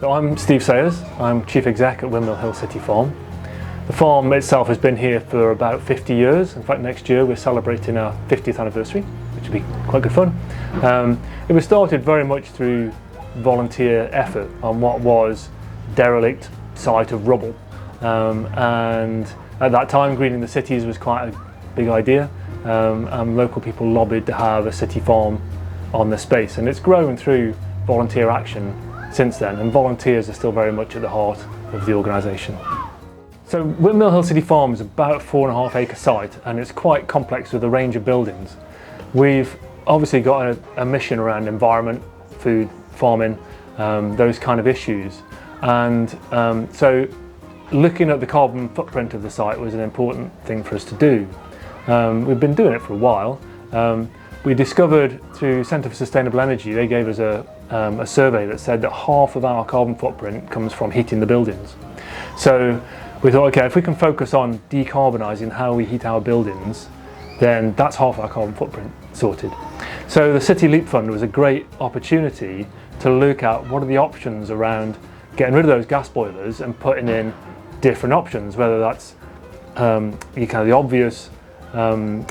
So I'm Steve Sayers, I'm Chief Exec at Windmill Hill City Farm. The farm itself has been here for about 50 years. In fact, next year we're celebrating our 50th anniversary, which will be quite good fun. It was started very much through volunteer effort on what was derelict site of rubble. And at that time, greening the cities was quite a big idea. Local people lobbied to have a city farm on the space, and it's grown through volunteer action since then, and volunteers are still very much at the heart of the organisation. So Windmill Hill City Farm is about a 4.5 acre site, and it's quite complex with a range of buildings. We've obviously got a mission around environment, food, farming, those kind of issues. And so looking at the carbon footprint of the site was an important thing for us to do. We've been doing it for a while. We discovered through Centre for Sustainable Energy, they gave us a survey that said that half of our carbon footprint comes from heating the buildings. So we thought, okay, if we can focus on decarbonising how we heat our buildings, then that's half our carbon footprint sorted. So the City Leap Fund was a great opportunity to look at what are the options around getting rid of those gas boilers and putting in different options, whether that's the obvious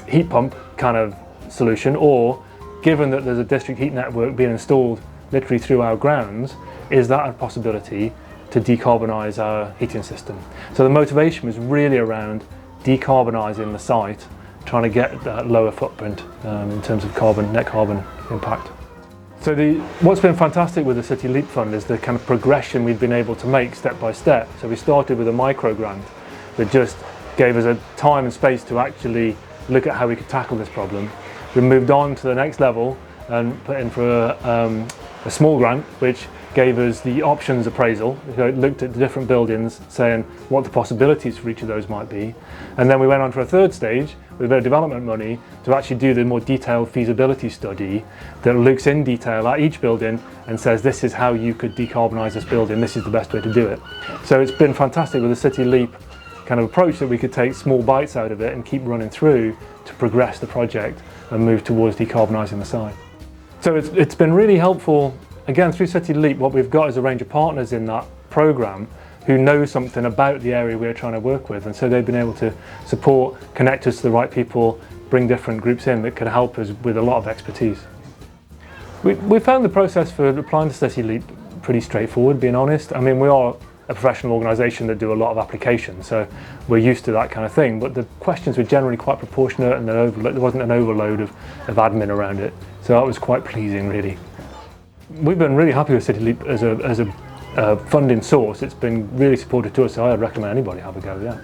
heat pump kind of solution, or given that there's a district heat network being installed literally through our grounds, is that a possibility to decarbonise our heating system? So the motivation was really around decarbonising the site, trying to get that lower footprint in terms of net carbon impact. So what's been fantastic with the City Leap Fund is the kind of progression we've been able to make step by step. So we started with a micro grant that just gave us a time and space to actually look at how we could tackle this problem. We moved on to the next level and put in for a small grant, which gave us the options appraisal. So it looked at the different buildings, saying what the possibilities for each of those might be. And then we went on to a third stage with a bit of development money to actually do the more detailed feasibility study that looks in detail at each building and says, this is how you could decarbonise this building, this is the best way to do it. So it's been fantastic with the City Leap kind of approach that we could take small bites out of it and keep running through to progress the project and move towards decarbonising the site. So it's been really helpful. Again, through City Leap, what we've got is a range of partners in that programme who know something about the area we're trying to work with, and so they've been able to support, connect us to the right people, bring different groups in that could help us with a lot of expertise. We found the process for applying to City Leap pretty straightforward, being honest. I mean, we are a professional organisation that do a lot of applications, so we're used to that kind of thing, but the questions were generally quite proportionate, and there wasn't an overload of admin around it, so that was quite pleasing, really. We've been really happy with City Leap as a funding source. It's been really supportive to us, so I'd recommend anybody have a go, yeah.